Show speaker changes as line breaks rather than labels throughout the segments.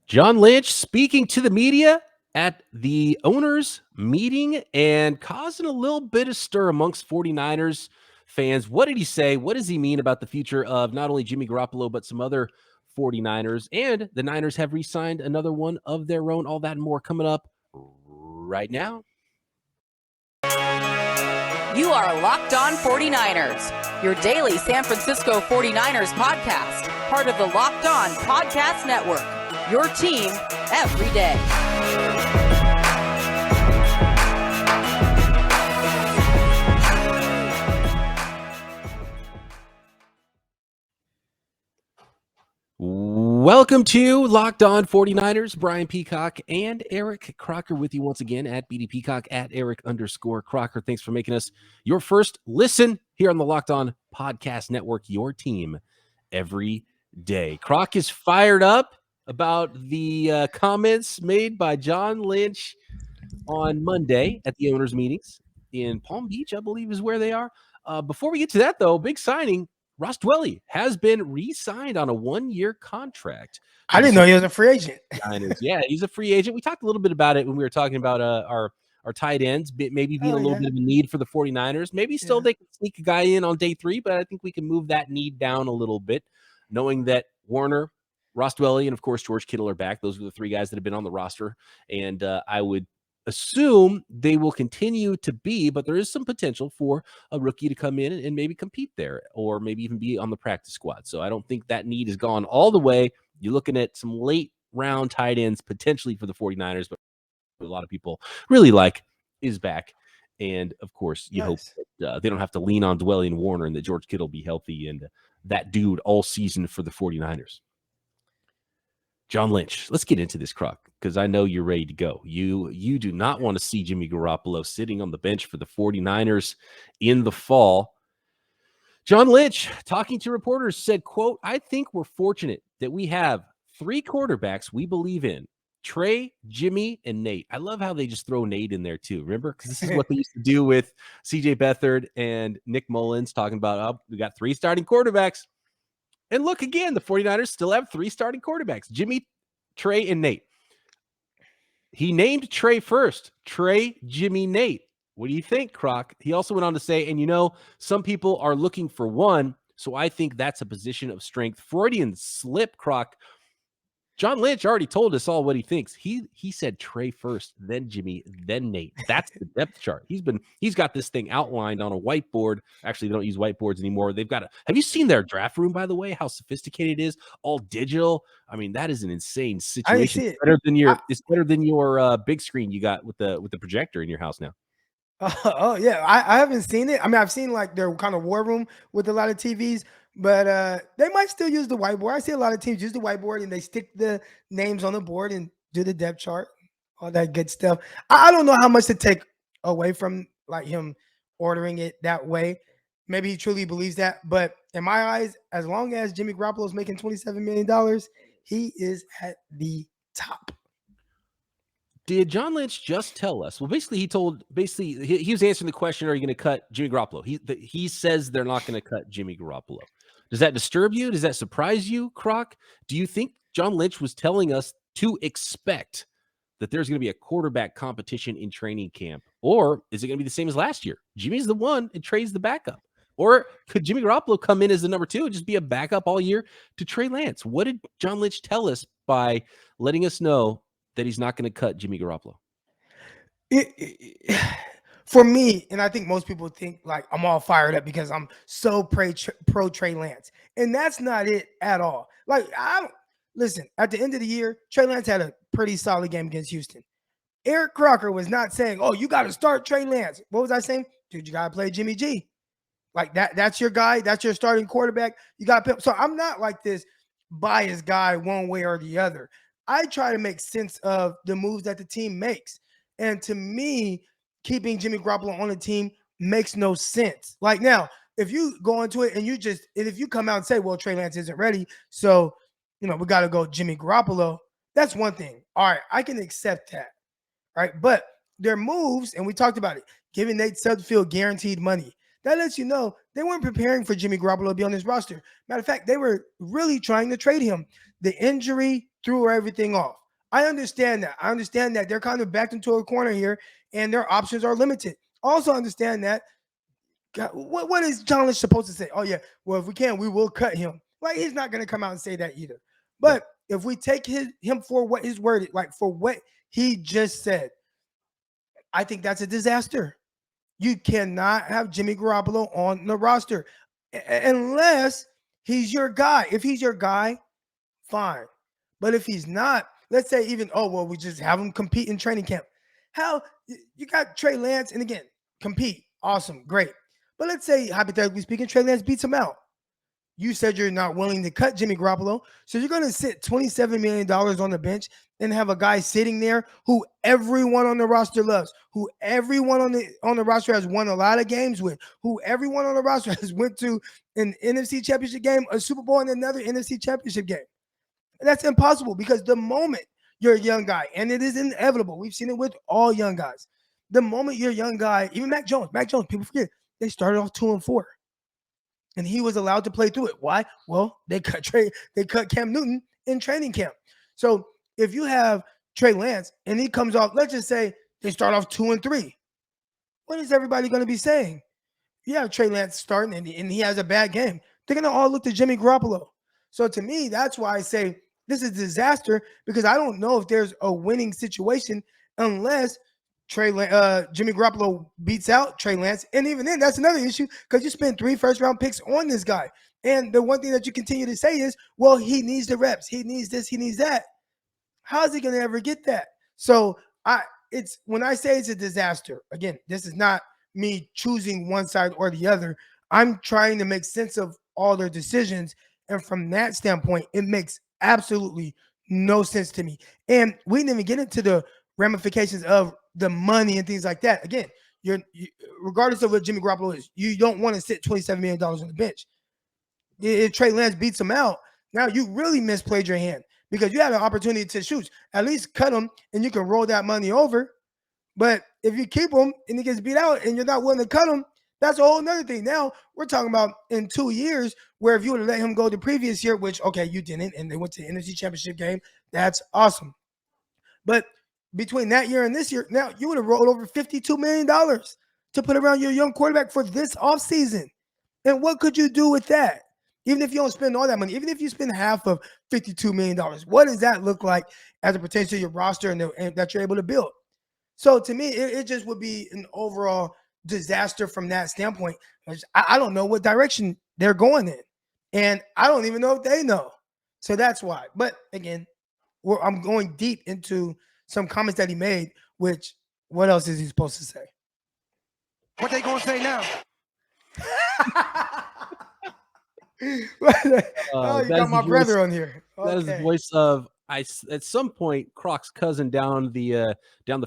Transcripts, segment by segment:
John Lynch speaking to the media at the owners' meeting and causing a little bit of stir amongst 49ers fans. What did he say? What does he mean about the future of not only Jimmy Garoppolo, but some other 49ers? And the Niners have re-signed another one of their own. All that and more coming up right now.
You are Locked On 49ers, your daily San Francisco 49ers podcast, part of the Locked On Podcast Network, your team every day.
Welcome to Locked On 49ers. Brian Peacock and Eric Crocker with you once again at BD Peacock at Eric_Crocker. Thanks for making us your first listen here on the Locked On Podcast Network, your team every day. Croc is fired up about the comments made by John Lynch on Monday at the owners' meetings in Palm Beach, I believe is where they are. Before we get to that, though, big signing. Ross Dwelley has been re-signed on a one-year contract.
I didn't know he was a free agent.
Yeah, he's a free agent. We talked a little bit about it when we were talking about our tight ends, maybe being a little bit of a need for the 49ers. Maybe still they can sneak a guy in on day 3, but I think we can move that need down a little bit, knowing that Warner, Ross Dwelley, and, of course, George Kittle are back. Those are the 3 guys that have been on the roster, and I would assume they will continue to be, but there is some potential for a rookie to come in and maybe compete there or maybe even be on the practice squad. So I don't think that need is gone all the way. You're looking at some late round tight ends potentially for the 49ers, but a lot of people really like is back. And of course, you hope that they don't have to lean on Dwelley and Warner and that George Kittle be healthy and that dude all season for the 49ers. John Lynch, let's get into this, Croc, because I know you're ready to go. You do not want to see Jimmy Garoppolo sitting on the bench for the 49ers in the fall. John Lynch, talking to reporters, said, quote, "I think we're fortunate that we have 3 quarterbacks we believe in, Trey, Jimmy, and Nate." I love how they just throw Nate in there too. Remember? Because this is what they used to do with CJ Beathard and Nick Mullins, talking about, we got 3 starting quarterbacks. And look, again, the 49ers still have 3 starting quarterbacks, Jimmy, Trey, and Nate. He named Trey first. Trey, Jimmy, Nate. What do you think, Croc? He also went on to say, and some people are looking for one, so I think that's a position of strength. Freudian slip, Croc. John Lynch already told us all what he thinks. He said Trey first, then Jimmy, then Nate. That's the depth chart. He's got this thing outlined on a whiteboard. Actually, they don't use whiteboards anymore. Have you seen their draft room, by the way? How sophisticated it is, all digital. I mean, that is an insane situation. It's better than your big screen you got with the projector in your house now.
I haven't seen it. I mean, I've seen like their kind of war room with a lot of TVs. But they might still use the whiteboard. I see a lot of teams use the whiteboard and they stick the names on the board and do the depth chart, all that good stuff. I don't know how much to take away from like him ordering it that way. Maybe he truly believes that. But in my eyes, as long as Jimmy Garoppolo is making $27 million, he is at the top.
Did John Lynch just tell us? Well, basically, he was answering the question, are you going to cut Jimmy Garoppolo? He says they're not going to cut Jimmy Garoppolo. Does that disturb you? Does that surprise you, Croc? Do you think John Lynch was telling us to expect that there's going to be a quarterback competition in training camp? Or is it going to be the same as last year? Jimmy's the one and Trey's the backup. Or could Jimmy Garoppolo come in as the number 2 and just be a backup all year to Trey Lance? What did John Lynch tell us by letting us know that he's not going to cut Jimmy Garoppolo?
For me, and I think most people think like I'm all fired up because I'm so pro Trey Lance. And that's not it at all. Like, listen, at the end of the year, Trey Lance had a pretty solid game against Houston. Eric Crocker was not saying, oh, you got to start Trey Lance. What was I saying? Dude, you got to play Jimmy G. Like that's your guy. That's your starting quarterback. You got to. So I'm not like this biased guy one way or the other. I try to make sense of the moves that the team makes. And to me, keeping Jimmy Garoppolo on the team makes no sense. Like now, if you go into it and if you come out and say, well, Trey Lance isn't ready, so, we got to go Jimmy Garoppolo, that's one thing. All right, I can accept that. All right, but their moves, and we talked about it, giving Nate Sudfeld guaranteed money. That lets you know they weren't preparing for Jimmy Garoppolo to be on this roster. Matter of fact, they were really trying to trade him. The injury threw everything off. I understand that. I understand that they're kind of backed into a corner here and their options are limited. Also understand that God, what is John Lynch supposed to say? Oh, yeah, well, if we can, we will cut him. Like, he's not going to come out and say that either. But if we take him for what his word is, like for what he just said, I think that's a disaster. You cannot have Jimmy Garoppolo on the roster unless he's your guy. If he's your guy, fine. But if he's not, let's say even, oh, well, we just have him compete in training camp. Hell, you got Trey Lance, and again, compete. Awesome, great. But let's say, hypothetically speaking, Trey Lance beats him out. You said you're not willing to cut Jimmy Garoppolo, so you're going to sit $27 million on the bench and have a guy sitting there who everyone on the roster loves, who everyone on the roster has won a lot of games with, who everyone on the roster has went to an NFC Championship game, a Super Bowl, and another NFC Championship game. And that's impossible because the moment you're a young guy, and it is inevitable, we've seen it with all young guys. The moment you're a young guy, even Mac Jones, people forget, they started off 2-4. And he was allowed to play through it. Why? Well, they cut Cam Newton in training camp. So if you have Trey Lance and he comes off, let's just say they start off 2-3. What is everybody going to be saying? You have Trey Lance starting and he has a bad game. They're going to all look to Jimmy Garoppolo. So to me, that's why I say this is a disaster, because I don't know if there's a winning situation unless Jimmy Garoppolo beats out Trey Lance. And even then, that's another issue because you spent 3 first-round picks on this guy. And the one thing that you continue to say is, well, he needs the reps. He needs this. He needs that. How is he going to ever get that? So it's when I say it's a disaster, again, this is not me choosing one side or the other. I'm trying to make sense of all their decisions. And from that standpoint, it makes absolutely no sense to me. And we didn't even get into the ramifications of the money and things like that. Again, you regardless of what Jimmy Garoppolo is, you don't want to sit $27 million on the bench. If Trey Lance beats him out, now you really misplayed your hand because you had an opportunity to shoot. At least cut him and you can roll that money over. But if you keep him and he gets beat out and you're not willing to cut him, that's a whole nother thing. Now we're talking about in 2 years where if you would have let him go the previous year, which, okay, you didn't, and they went to the NFC Championship game, that's awesome. But between that year and this year, now you would have rolled over $52 million to put around your young quarterback for this offseason. And what could you do with that? Even if you don't spend all that money, even if you spend half of $52 million, what does that look like as it pertains to your roster and that you're able to build? So to me, it just would be an overall disaster from that standpoint. I don't know what direction they're going in. And I don't even know if they know. So that's why. But again, I'm going deep into some comments that he made, which what else is he supposed to say?
What they gonna say now?
Oh, you got my brother on here. Okay.
That is the voice of at some point Croc's cousin down the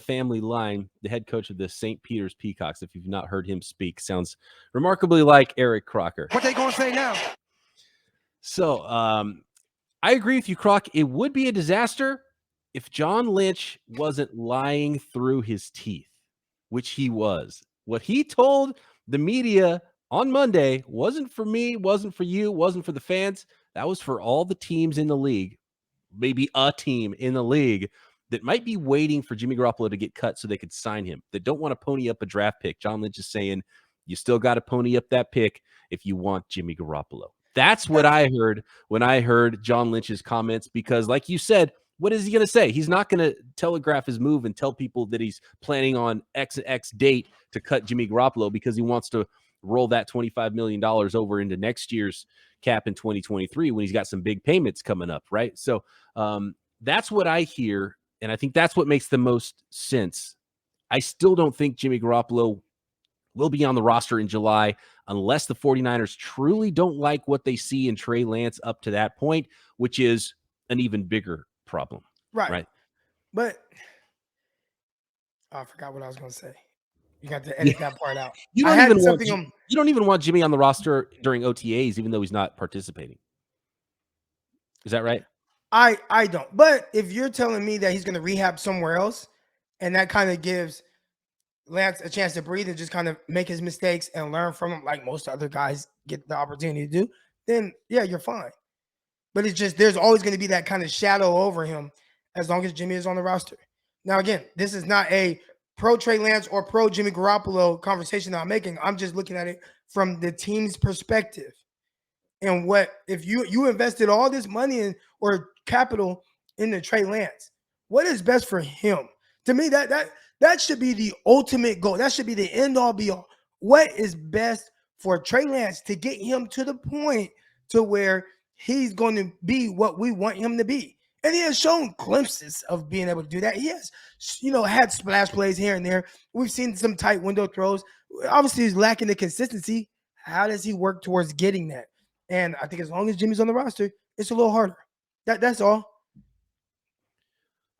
family line, the head coach of the St. Peter's Peacocks. If you've not heard him speak, sounds remarkably like Eric Crocker.
What they gonna say now?
So I agree with you, Croc. It would be a disaster if John Lynch wasn't lying through his teeth, which he was. What he told the media on Monday wasn't for me, wasn't for you, wasn't for the fans. That was for all the teams in the league, maybe a team in the league that might be waiting for Jimmy Garoppolo to get cut so they could sign him, that don't want to pony up a draft pick. John Lynch is saying, you still got to pony up that pick if you want Jimmy Garoppolo. That's what I heard when I heard John Lynch's comments, because like you said, what is he going to say? He's not going to telegraph his move and tell people that he's planning on X date to cut Jimmy Garoppolo because he wants to roll that $25 million over into next year's cap in 2023 when he's got some big payments coming up, right? So that's what I hear, and I think that's what makes the most sense. I still don't think Jimmy Garoppolo will be on the roster in July unless the 49ers truly don't like what they see in Trey Lance up to that point, which is an even bigger problem. Right.
But I forgot what I was going to say. You got to edit that part out.
You don't even want Jimmy on the roster during OTAs, even though he's not participating. Is that right?
I don't. But if you're telling me that he's going to rehab somewhere else, and that kind of gives Lance a chance to breathe and just kind of make his mistakes and learn from them, like most other guys get the opportunity to do, then yeah, you're fine. But it's just there's always going to be that kind of shadow over him as long as Jimmy is on the roster. Now, again, this is not a pro Trey Lance or pro Jimmy Garoppolo conversation that I'm making. I'm just looking at it from the team's perspective. And what if you invested all this money in or capital into Trey Lance? What is best for him? To me, that should be the ultimate goal. That should be the end all be all. What is best for Trey Lance to get him to the point to where he's going to be what we want him to be? And he has shown glimpses of being able to do that. He has, had splash plays here and there. We've seen some tight window throws. Obviously, he's lacking the consistency. How does he work towards getting that? And I think as long as Jimmy's on the roster, it's a little harder. That's all.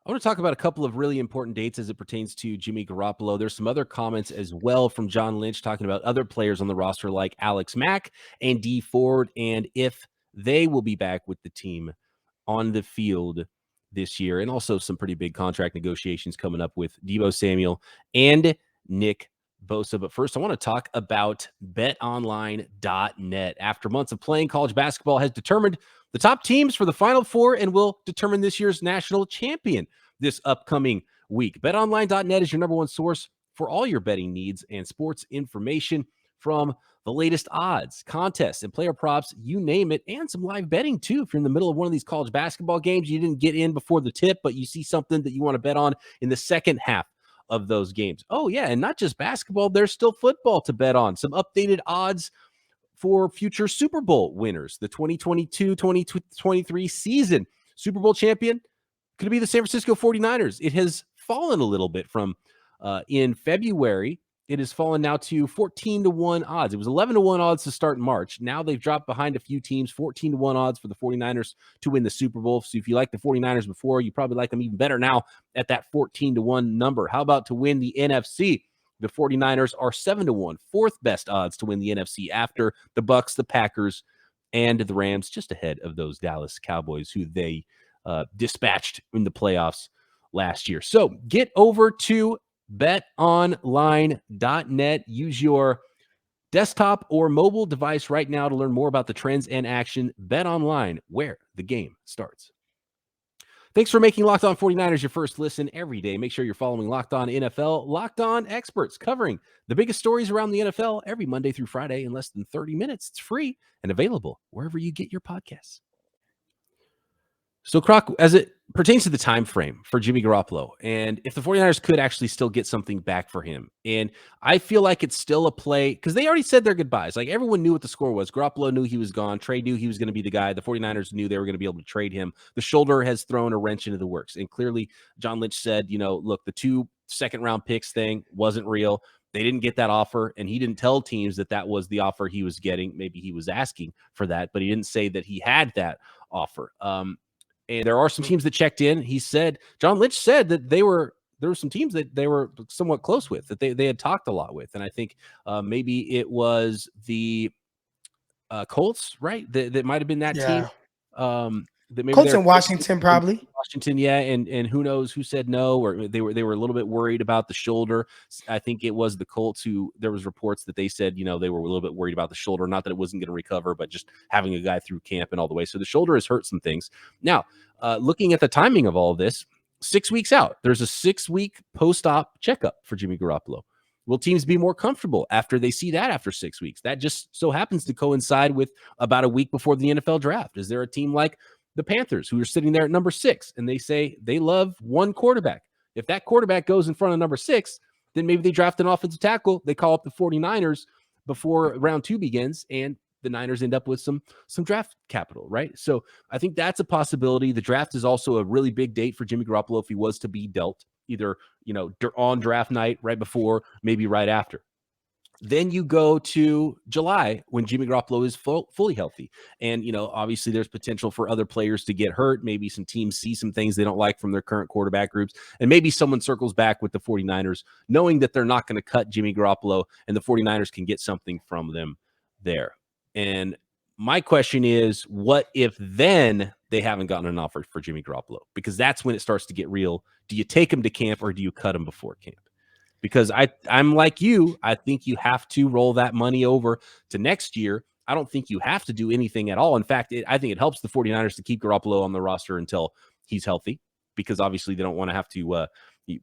I want to talk about a couple of really important dates as it pertains to Jimmy Garoppolo. There's some other comments as well from John Lynch talking about other players on the roster like Alex Mack and Dee Ford, and if they will be back with the team on the field this year, and also some pretty big contract negotiations coming up with Deebo Samuel and Nick Bosa. But first, I want to talk about betonline.net. After months of playing, college basketball has determined the top teams for the Final Four and will determine this year's national champion this upcoming week. BetOnline.net is your number one source for all your betting needs and sports information, from the latest odds, contests, and player props, you name it, and some live betting too. If you're in the middle of one of these college basketball games, you didn't get in before the tip, but you see something that you want to bet on in the second half of those games. Oh yeah, and not just basketball, there's still football to bet on. Some updated odds for future Super Bowl winners. The 2022-2023 season Super Bowl champion could be the San Francisco 49ers. It has fallen a little bit from in February. It has fallen now to 14-1 odds. It was 11-1 odds to start in March. Now they've dropped behind a few teams, 14-1 odds for the 49ers to win the Super Bowl. So if you like the 49ers before, you probably like them even better now at that 14-1 number. How about to win the NFC? The 49ers are 7-1, fourth best odds to win the NFC after the Bucs, the Packers, and the Rams, just ahead of those Dallas Cowboys, who they dispatched in the playoffs last year. So get over to betonline.net. Use your desktop or mobile device right now to learn more about the trends and action. Bet online, where the game starts. Thanks for making Locked On 49ers your first listen every day. Make sure you're following Locked On NFL, Locked On Experts, covering the biggest stories around the NFL every Monday through Friday in less than 30 minutes. It's free and available wherever you get your podcasts. So, Croc, as it pertains to the time frame for Jimmy Garoppolo, and if the 49ers could actually still get something back for him, and I feel like it's still a play, because they already said their goodbyes. Like, everyone knew what the score was. Garoppolo knew he was gone. Trey knew he was going to be the guy. The 49ers knew they were going to be able to trade him. The shoulder has thrown a wrench into the works. And clearly, John Lynch said, look, the 2 second-round picks thing wasn't real. They didn't get that offer, and he didn't tell teams that that was the offer he was getting. Maybe he was asking for that, but he didn't say that he had that offer. And there are some teams that checked in. He said, John Lynch said that there were some teams that they were somewhat close with, that they had talked a lot with. And I think maybe it was the Colts, right? That might have been that team. That maybe
Colts in Washington, probably.
Washington, yeah, and who knows who said no, or they were a little bit worried about the shoulder. I think it was the Colts who, there was reports that they said, they were a little bit worried about the shoulder, not that it wasn't going to recover, but just having a guy through camp and all the way. So the shoulder has hurt some things. Now, looking at the timing of all of this, 6 weeks out, there's a 6-week post-op checkup for Jimmy Garoppolo. Will teams be more comfortable after they see that after 6 weeks? That just so happens to coincide with about a week before the NFL draft. Is there a team like the Panthers, who are sitting there at number 6, and they say they love one quarterback? If that quarterback goes in front of number 6, then maybe they draft an offensive tackle. They call up the 49ers before round 2 begins, and the Niners end up with some draft capital, right? So I think that's a possibility. The draft is also a really big date for Jimmy Garoppolo if he was to be dealt, either on draft night, right before, maybe right after. Then you go to July when Jimmy Garoppolo is fully healthy. And, obviously there's potential for other players to get hurt. Maybe some teams see some things they don't like from their current quarterback groups. And maybe someone circles back with the 49ers, knowing that they're not going to cut Jimmy Garoppolo and the 49ers can get something from them there. And my question is, what if then they haven't gotten an offer for Jimmy Garoppolo? Because that's when it starts to get real. Do you take him to camp or do you cut him before camp? Because I'm like you, I think you have to roll that money over to next year. I don't think you have to do anything at all. In fact, I think it helps the 49ers to keep Garoppolo on the roster until he's healthy, because obviously they don't want to have to,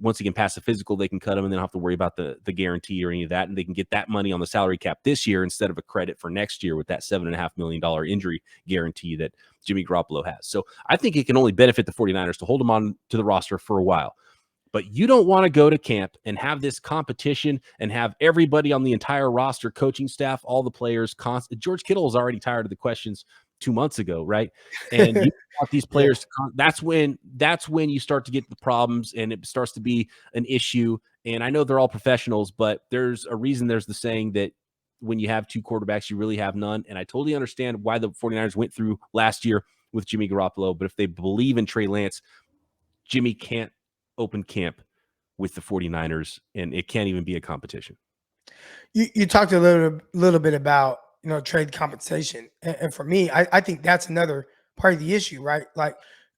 once he can pass the physical, they can cut him and they don't have to worry about the guarantee or any of that. And they can get that money on the salary cap this year instead of a credit for next year with that $7.5 million injury guarantee that Jimmy Garoppolo has. So I think it can only benefit the 49ers to hold him on to the roster for a while. But you don't want to go to camp and have this competition and have everybody on the entire roster, coaching staff, all the players. George Kittle was already tired of the questions 2 months ago, right? And you want these players to that's when you start to get the problems and it starts to be an issue. And I know they're all professionals, but there's a reason there's the saying that when you have two quarterbacks, you really have none. And I totally understand why the 49ers went through last year with Jimmy Garoppolo. But if they believe in Trey Lance, Jimmy can't open camp with the 49ers, and it can't even be a competition.
You talked a little bit about, trade compensation. And for me, I think that's another part of the issue, right? Like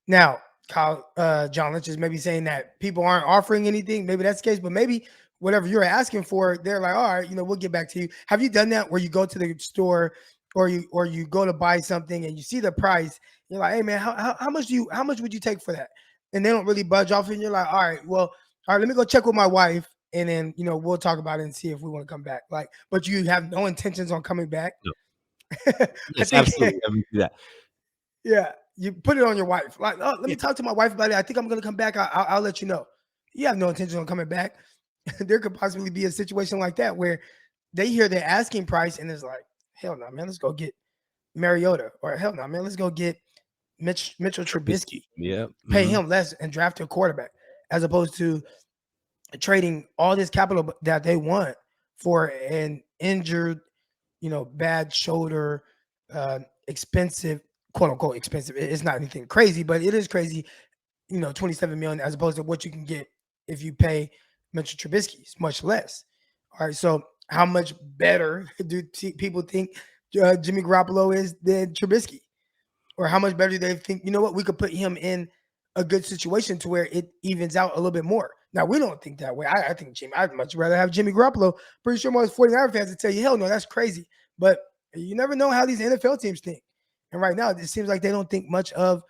now, John Lynch is maybe saying that people aren't offering anything. Maybe that's the case, but maybe whatever you're asking for, they're like, all right, we'll get back to you. Have you done that where you go to the store or you go to buy something and you see the price? You're like, hey man, how much would you take for that? And they don't really budge off, and you're like, all right, let me go check with my wife, and then we'll talk about it and see if we want to come back. Like, but you have no intentions on coming back.
No. Yes, absolutely. I mean, do that.
Yeah, you put it on your wife. Like, oh, let me talk to my wife about it. I think I'm going to come back. I'll let you know. You have no intention on coming back. There could possibly be a situation like that where they hear the asking price and it's like, hell no, man, let's go get Mariota, or hell no, man, let's go get Mitchell Trubisky.
Yeah,
pay him less and draft a quarterback, as opposed to trading all this capital that they want for an injured, bad shoulder, expensive, quote unquote expensive. It's not anything crazy, but it is crazy. $27 million as opposed to what you can get if you pay Mitchell Trubisky. It's much less. All right, so how much better do people think Jimmy Garoppolo is than Trubisky? Or how much better do they think, we could put him in a good situation to where it evens out a little bit more. Now, we don't think that way. I think I'd much rather have Jimmy Garoppolo. Pretty sure most 49er fans would tell you, hell no, that's crazy. But you never know how these NFL teams think. And right now, it seems like they don't think much of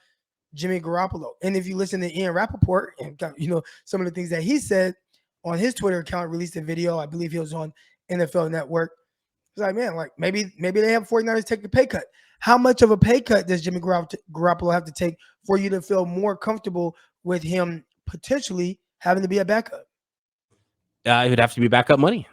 Jimmy Garoppolo. And if you listen to Ian Rappaport and, some of the things that he said on his Twitter account, released a video, I believe he was on NFL Network. It's like, man, like maybe they have 49ers take a pay cut. How much of a pay cut does Jimmy Garoppolo have to take for you to feel more comfortable with him potentially having to be a backup?
It would have to be backup money.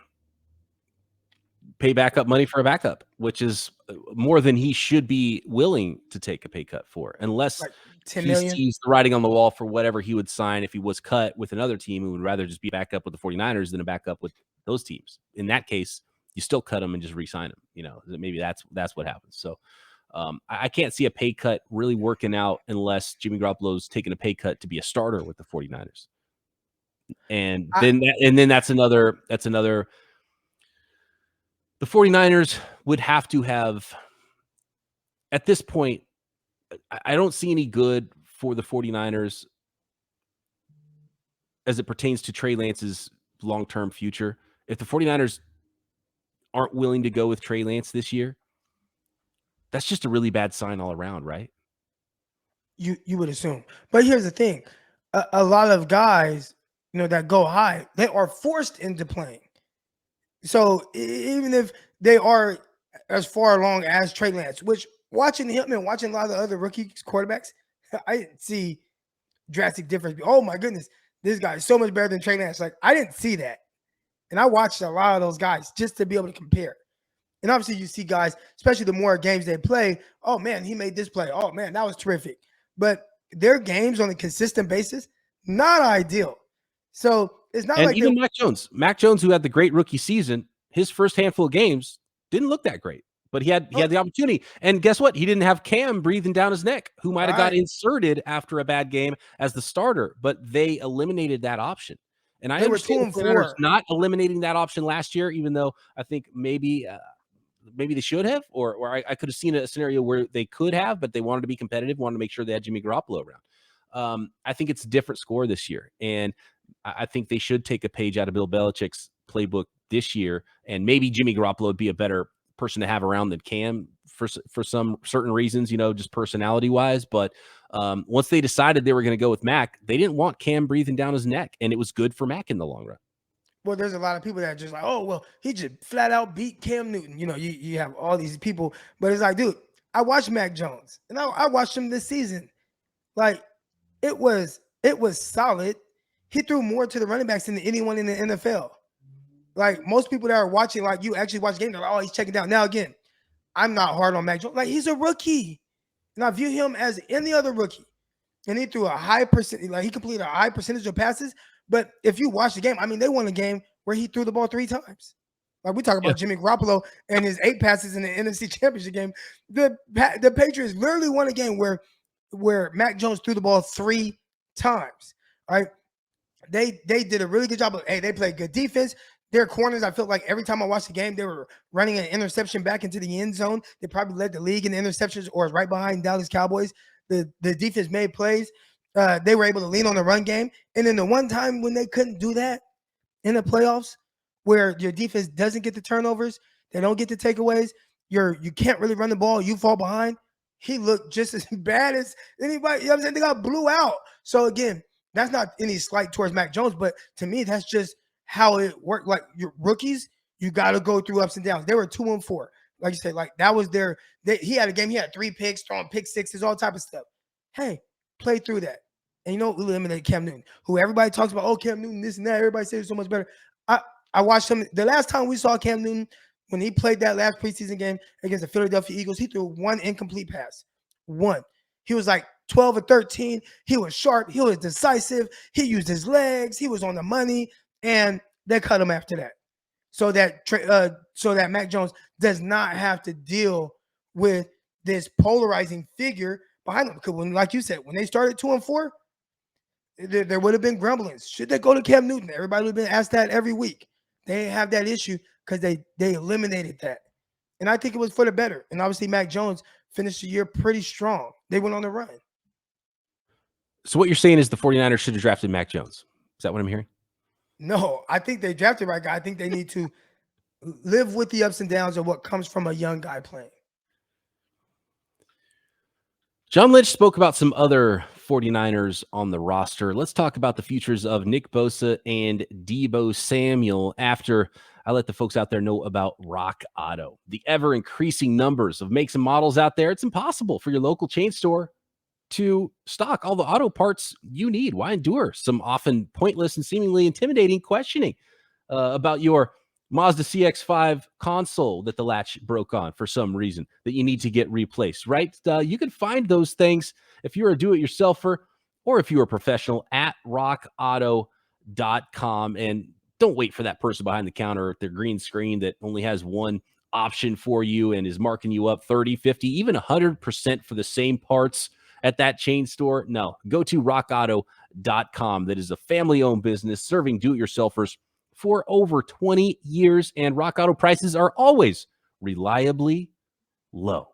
Pay backup money for a backup, which is more than he should be willing to take a pay cut for, unless
like $10 million.
He sees the writing on the wall for whatever he would sign if he was cut with another team who would rather just be back up with the 49ers than a backup with those teams. In that case, you still cut him and just re-sign him. Maybe that's what happens. So I can't see a pay cut really working out unless Jimmy Garoppolo's taking a pay cut to be a starter with the 49ers. And then that's another the 49ers would have to have, at this point, I don't see any good for the 49ers as it pertains to Trey Lance's long-term future. If the 49ers aren't willing to go with Trey Lance this year, that's just a really bad sign all around, right?
You would assume. But here's the thing. A lot of guys, that go high, they are forced into playing. So even if they are as far along as Trey Lance, which watching him and watching a lot of the other rookie quarterbacks, I didn't see drastic difference. Oh my goodness, this guy is so much better than Trey Lance. Like, I didn't see that. And I watched a lot of those guys just to be able to compare. And obviously you see guys, especially the more games they play, oh man, he made this play. Oh man, that was terrific. But their games on a consistent basis, not ideal. So it's not like
even Mac Jones, who had the great rookie season, his first handful of games didn't look that great, but he had the opportunity. And guess what? He didn't have Cam breathing down his neck, who might have got inserted after a bad game as the starter, but they eliminated that option. And I understand the not eliminating that option last year, even though I think maybe they should have, or I could have seen a scenario where they could have, but they wanted to be competitive, wanted to make sure they had Jimmy Garoppolo around. I think it's a different score this year, and I think they should take a page out of Bill Belichick's playbook this year, and maybe Jimmy Garoppolo would be a better person to have around than Cam for some certain reasons, just personality wise. But once they decided they were going to go with Mac, they didn't want Cam breathing down his neck, and it was good for Mac in the long run.
Well, there's a lot of people that are just like, oh, well, he just flat out beat Cam Newton. You have all these people, but it's like, dude, I watched Mac Jones, and I watched him this season. Like, it was solid. He threw more to the running backs than anyone in the NFL. Like, most people that are watching, like, you actually watch games, they're like, oh, he's checking down. Now, again, I'm not hard on Mac Jones. Like, he's a rookie, and I view him as any other rookie. And he threw a high percentage, like, he completed a high percentage of passes. But if you watch the game, I mean, they won a game where he threw the ball 3 times. Like, we talk about Jimmy Garoppolo and his 8 passes in the NFC Championship game. The Patriots literally won a game where Mac Jones threw the ball 3 times. All right. They did a really good job of, they played good defense. Their corners, I felt like every time I watched the game, they were running an interception back into the end zone. They probably led the league in interceptions or is right behind Dallas Cowboys. The defense made plays. They were able to lean on the run game. And then the one time when they couldn't do that in the playoffs, where your defense doesn't get the turnovers, they don't get the takeaways, you can't really run the ball, you fall behind, he looked just as bad as anybody. You know what I'm saying? They got blew out. So again, that's not any slight towards Mac Jones, but to me, that's just how it worked. Like, your rookies, you got to go through ups and downs. They were 2-4. Like you said, like, that was he had a game, he had 3 picks, throwing pick sixes, all type of stuff. Hey, play through that. And we eliminated Cam Newton, who everybody talks about, oh, Cam Newton, this and that. Everybody says so much better. I watched him. The last time we saw Cam Newton, when he played that last preseason game against the Philadelphia Eagles, he threw 1 incomplete pass. 1. He was like 12 or 13. He was sharp. He was decisive. He used his legs. He was on the money. And they cut him after that. So that Mac Jones does not have to deal with this polarizing figure behind him. Because when, like you said, when they started 2-4, there would have been grumblings. Should they go to Cam Newton? Everybody would have been asked that every week. They didn't have that issue because they eliminated that. And I think it was for the better. And obviously, Mac Jones finished the year pretty strong. They went on the run.
So what you're saying is the 49ers should have drafted Mac Jones. Is that what I'm hearing?
No, I think they drafted the right guy. I think they need to live with the ups and downs of what comes from a young guy playing.
John Lynch spoke about some other 49ers on the roster. Let's talk about the futures of Nick Bosa and Deebo Samuel after I let the folks out there know about Rock Auto. The ever-increasing numbers of makes and models out there, it's impossible for your local chain store to stock all the auto parts you need. Why endure some often pointless and seemingly intimidating questioning about your Mazda CX-5 console that the latch broke on for some reason that you need to get replaced, right? You can find those things if you're a do-it-yourselfer or if you're a professional at rockauto.com. And don't wait for that person behind the counter with their green screen that only has one option for you and is marking you up 30, 50, even 100% for the same parts at that chain store. No, go to rockauto.com. That is a family-owned business serving do-it-yourselfers for over 20 years, and Rock Auto prices are always reliably low.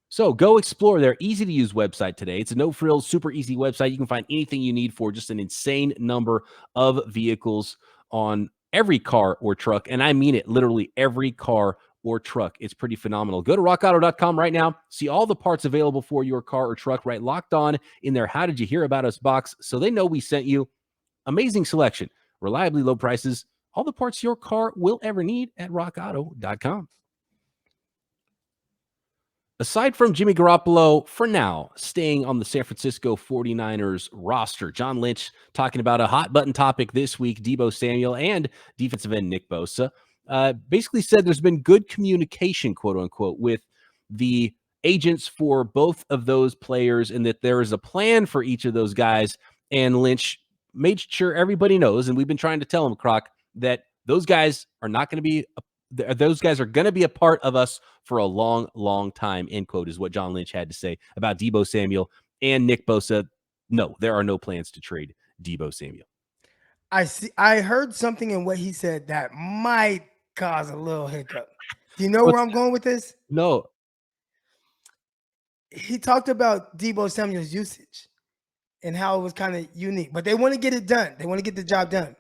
So go explore their easy-to-use website today. It's a no-frills, super easy website. You can find anything you need for just an insane number of vehicles on every car or truck, and I mean it, literally every car or truck. It's pretty phenomenal. Go to rockauto.com right now. See all the parts available for your car or truck, right? Locked on in their How Did You Hear About Us box, so they know we sent you. Amazing selection, reliably low prices, all the parts your car will ever need at rockauto.com. Aside from Jimmy Garoppolo, for now, staying on the San Francisco 49ers roster, John Lynch talking about a hot button topic this week, Deebo Samuel and defensive end Nick Bosa, basically said there's been good communication, quote unquote, with the agents for both of those players and that there is a plan for each of those guys. And Lynch made sure everybody knows, and we've been trying to tell him, Croc, that those guys are not going to be those guys are going to be a part of us for a long, long time, end quote, is what John Lynch had to say about Deebo Samuel and Nick Bosa. No, there are no plans to trade Deebo Samuel.
I heard something in what he said that might cause a little hiccup. Do you know where I'm going with this?
No.
He talked about Deebo Samuel's usage and how it was kind of unique, but they want to get it done. They want to get the job done.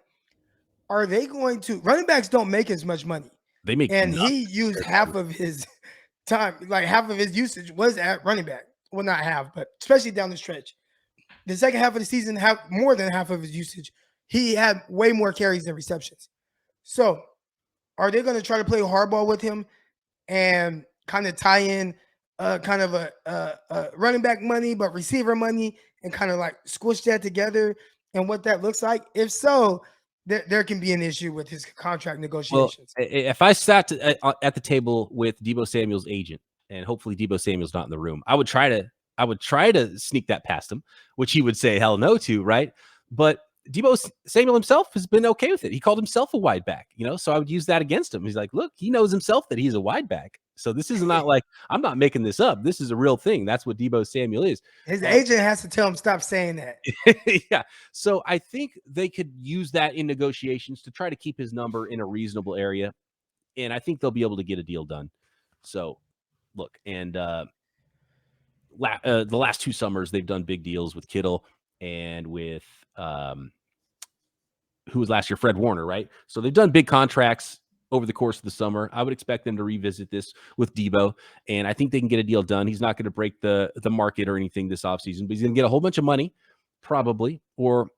Are they going to? Running backs don't make as much money.
They make,
and he used half of his time, like half of his usage was at running back. Well, not half, but especially down the stretch. The second half of the season, more than half of his usage. He had way more carries than receptions. So, are they going to try to play hardball with him and kind of tie in kind of a running back money, but receiver money, and kind of like squish that together and what that looks like? If so, there can be an issue with his contract negotiations.
Well, if I sat at the table with Deebo Samuel's agent, and hopefully Deebo Samuel's not in the room, I would try to sneak that past him, which he would say hell no to, right? But Deebo Samuel himself has been okay with it. He called himself a wide back, so I would use that against him. He's like, look, he knows himself that he's a wide back. So this is not like, I'm not making this up. This is a real thing. That's what Deebo Samuel is.
His agent has to tell him, stop saying that.
Yeah. So I think they could use that in negotiations to try to keep his number in a reasonable area. And I think they'll be able to get a deal done. So look, and the last 2 summers, they've done big deals with Kittle and with who was last year, Fred Warner, right? So they've done big contracts over the course of the summer. I would expect them to revisit this with Deebo, and I think they can get a deal done. He's not going to break the market or anything this offseason, but he's going to get a whole bunch of money, probably. Or,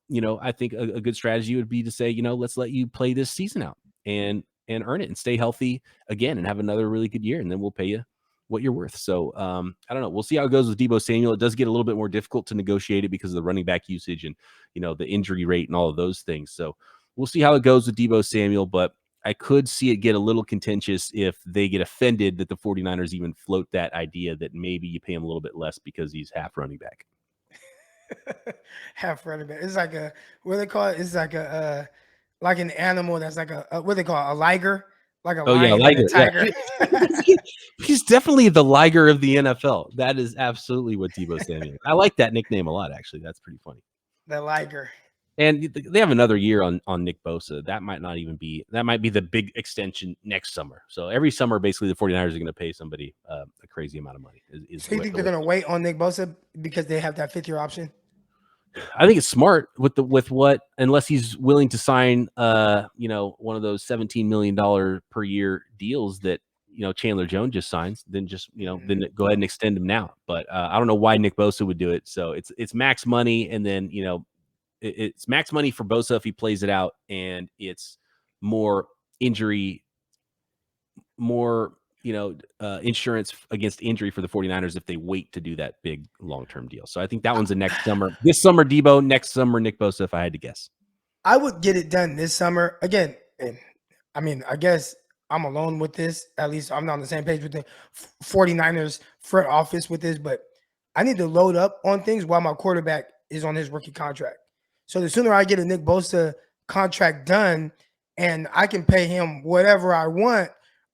I think a good strategy would be to say, let's let you play this season out and earn it and stay healthy again and have another really good year, and then we'll pay you what you're worth. So I don't know. We'll see how it goes with Deebo Samuel. It does get a little bit more difficult to negotiate it because of the running back usage and, the injury rate and all of those things. So we'll see how it goes with Deebo Samuel, but I could see it get a little contentious if they get offended that the 49ers even float that idea that maybe you pay him a little bit less because he's half running back.
Half running back. It's like what do they call it? It's like like an animal that's like what do they call it? A liger? Like a lion and a tiger.
Yeah. He's definitely the liger of the NFL. That is absolutely what Deebo Samuel is. I like that nickname a lot, actually. That's pretty funny.
The liger.
And they have another year on Nick Bosa. That might be the big extension next summer. So every summer, basically, the 49ers are going to pay somebody a crazy amount of money.
So you think they're going to wait on Nick Bosa because they have that 5th-year option?
I think it's smart unless he's willing to sign, one of those $17 million per year deals that, Chandler Jones just signs, then then go ahead and extend him now. But I don't know why Nick Bosa would do it. So it's max money. And then, it's max money for Bosa if he plays it out, and it's more injury, insurance against injury for the 49ers if they wait to do that big long-term deal. So I think that one's the next summer. This summer, Deebo. Next summer, Nick Bosa, if I had to guess.
I would get it done this summer. Again, I mean, I guess I'm alone with this. At least I'm not on the same page with the 49ers front office with this, but I need to load up on things while my quarterback is on his rookie contract. So the sooner I get a Nick Bosa contract done and I can pay him whatever I want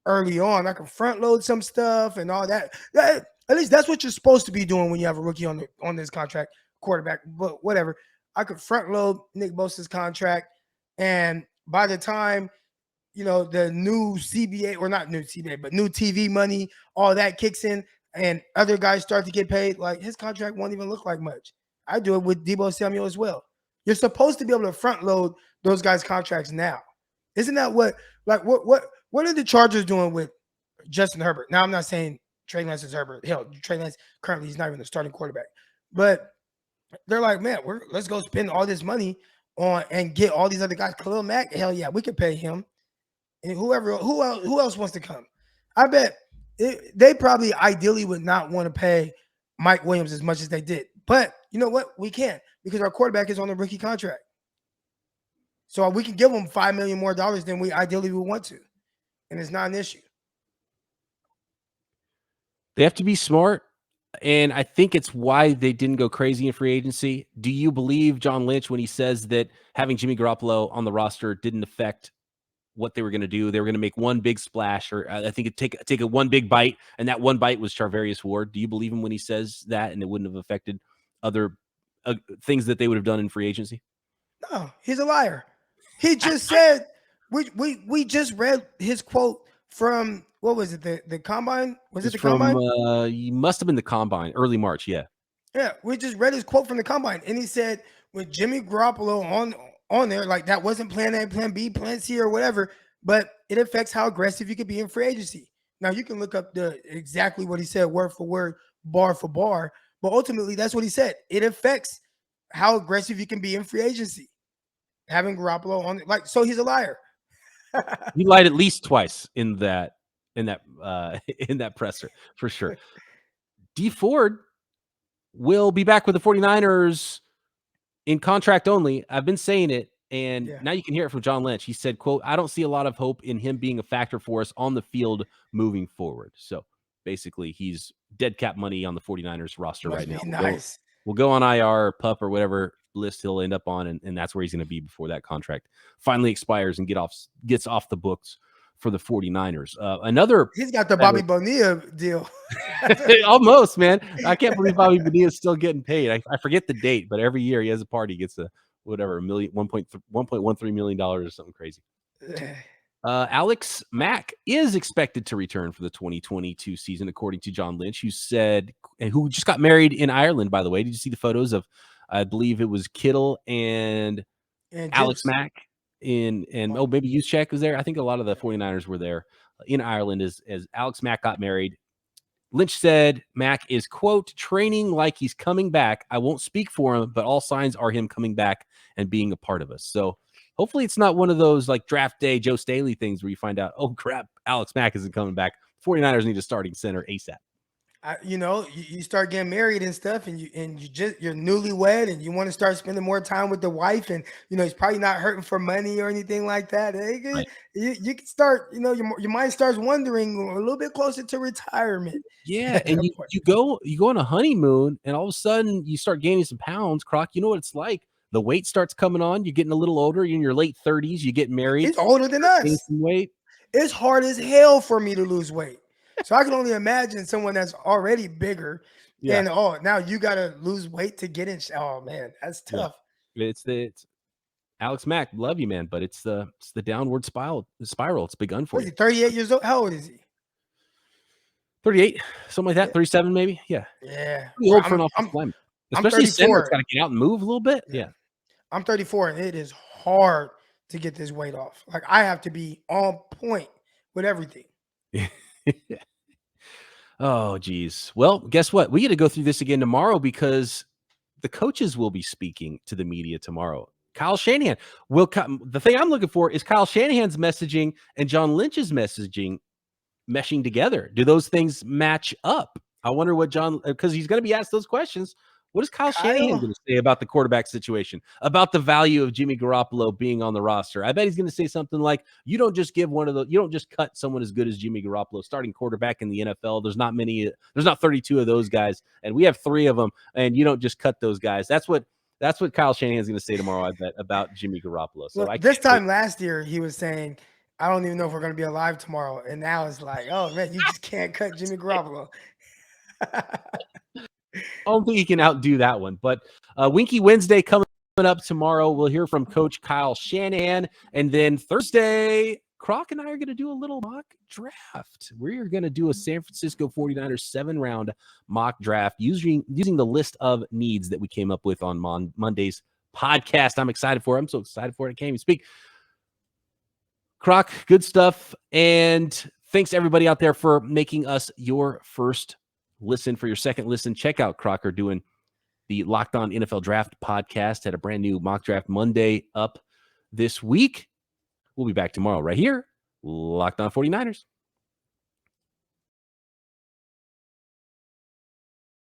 early on, I can front load some stuff and all that. At least that's what you're supposed to be doing when you have a rookie on this contract, quarterback, but whatever. I could front load Nick Bosa's contract, and by the time, the new CBA, or not new CBA, but new TV money, all that kicks in and other guys start to get paid, like his contract won't even look like much. I do it with Deebo Samuel as well. You're supposed to be able to front load those guys' contracts now. Isn't that what are the Chargers doing with Justin Herbert? Now, I'm not saying Trey Lance is Herbert. Hell, Trey Lance currently is not even the starting quarterback. But they're like, man, let's go spend all this money on and get all these other guys. Khalil Mack, hell yeah, we could pay him. And who else wants to come? I bet they probably ideally would not want to pay Mike Williams as much as they did. But you know what? We can't, because our quarterback is on a rookie contract. So we can give him $5 million more than we ideally would want to. And it's not an issue.
They have to be smart. And I think it's why they didn't go crazy in free agency. Do you believe John Lynch when he says that having Jimmy Garoppolo on the roster didn't affect what they were going to do? They were going to make one big splash, or I think it'd take a one big bite, and that one bite was Charvarius Ward. Do you believe him when he says that, and it wouldn't have affected other things that they would have done in free agency? No,
he's a liar. He just said we just read his quote from, what was it, the combine? Was it the combine?
You must have been the combine, early March. Yeah,
we just read his quote from the combine, and he said with Jimmy Garoppolo on there, like that wasn't plan A, plan B, plan C, or whatever, but it affects how aggressive you could be in free agency. Now you can look up exactly what he said, word for word, bar for bar, but ultimately that's what he said. It affects how aggressive you can be in free agency. Having Garoppolo on, so he's a liar.
He lied at least twice in that in that presser for sure. D Ford will be back with the 49ers in contract only. I've been saying it, and now you can hear it from John Lynch. He said, quote, "I don't see a lot of hope in him being a factor for us on the field moving forward." So basically, he's dead cap money on the 49ers roster right now.
Nice.
We'll go on IR, PUP, or whatever list he'll end up on, and that's where he's going to be before that contract finally expires and gets off the books for the 49ers.
He's got the Bobby Bonilla deal.
Almost, man. I can't believe Bobby Bonilla is still getting paid. I forget the date, but every year he has a party, gets $1.13 million or something crazy. Alex Mack is expected to return for the 2022 season, according to John Lynch, who just got married in Ireland, by the way. Did you see the photos of, I believe it was Kittle and Alex Mack maybe Juszczyk was there. I think a lot of the 49ers were there in Ireland as Alex Mack got married. Lynch said Mack is, quote, training like he's coming back. I won't speak for him, but all signs are him coming back and being a part of us. So hopefully it's not one of those like draft day Joe Staley things where you find out, oh crap, Alex Mack isn't coming back. 49ers need a starting center ASAP.
You start getting married and stuff, and you're newlywed, and you want to start spending more time with the wife, and he's probably not hurting for money or anything like that.
Right.
You can start, your mind starts wondering a little bit closer to retirement.
Yeah, and you go on a honeymoon, and all of a sudden you start gaining some pounds. Croc, you know what it's like. The weight starts coming on. You're getting a little older. You're in your late 30s. You get married.
It's older than us.
Some weight.
It's hard as hell for me to lose weight. So I can only imagine someone that's already bigger, and now you got to lose weight to get in. Oh man, that's tough.
Yeah. It's Alex Mack, love you, man, but it's the downward spiral. It's begun for you.
38 years old. How old is he?
38, something like that. 37, maybe. Yeah. Pretty old for an offensive lineman, especially center. It's got to get out and move a little bit. Yeah.
I'm 34, and it is hard to get this weight off. Like I have to be on point with everything.
Oh, geez. Well, guess what? We get to go through this again tomorrow because the coaches will be speaking to the media tomorrow. Kyle Shanahan will come. The thing I'm looking for is Kyle Shanahan's messaging and John Lynch's messaging meshing together. Do those things match up? I wonder what because he's going to be asked those questions. What is Kyle Shanahan going to say about the quarterback situation, about the value of Jimmy Garoppolo being on the roster? I bet he's going to say something like, you don't just cut someone as good as Jimmy Garoppolo, starting quarterback in the NFL. There's not 32 of those guys, and we have 3 of them, and you don't just cut those guys. That's what Kyle Shanahan's going to say tomorrow, I bet, about Jimmy Garoppolo. So
this time last year, he was saying, I don't even know if we're going to be alive tomorrow. And now it's like, oh man, you just can't cut Jimmy Garoppolo.
I don't think he can outdo that one. But Winky Wednesday coming up tomorrow. We'll hear from Coach Kyle Shanahan. And then Thursday, Croc and I are going to do a little mock draft. We're going to do a San Francisco 49ers 7-round mock draft using the list of needs that we came up with on Monday's podcast. I'm excited for it. I'm so excited for it. I can't even speak. Croc, good stuff. And thanks everybody out there for making us your first listen. For your second listen, check out Crocker doing the Locked On NFL Draft podcast. Had a brand new mock draft Monday up this week. We'll be back tomorrow right here, Locked On 49ers.